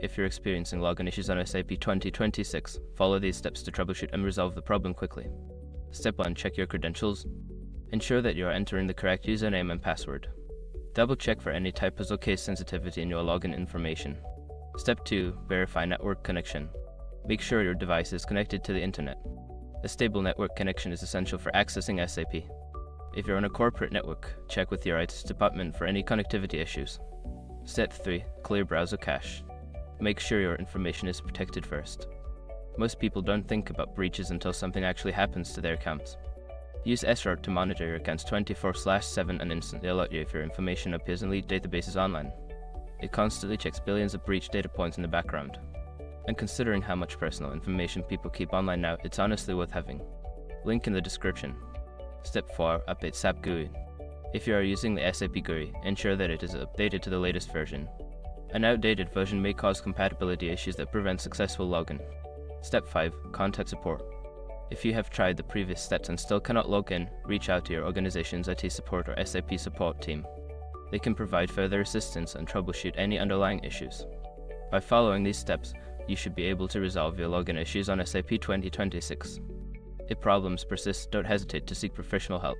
If you're experiencing login issues on SAP 2026, follow these steps to troubleshoot and resolve the problem quickly. Step 1. Check your credentials. Ensure that you are entering the correct username and password. Double check for any typos or case sensitivity in your login information. Step 2. Verify network connection. Make sure your device is connected to the internet. A stable network connection is essential for accessing SAP. If you're on a corporate network, check with your IT department for any connectivity issues. Step 3. Clear browser cache. Make sure your information is protected first. Most people don't think about breaches until something actually happens to their accounts. Use SRAR to monitor your accounts 24/7 and instantly alert you if your information appears in leaked databases online. It constantly checks billions of breach data points in the background. And considering how much personal information people keep online now, it's honestly worth having. Link in the description. Step 4. Update SAP GUI. If you are using the SAP GUI, ensure that it is updated to the latest version. An outdated version may cause compatibility issues that prevent successful login. Step 5. Contact support. If you have tried the previous steps and still cannot log in, reach out to your organization's IT support or SAP support team. They can provide further assistance and troubleshoot any underlying issues. By following these steps, you should be able to resolve your login issues on SAP 2026. If problems persist, don't hesitate to seek professional help.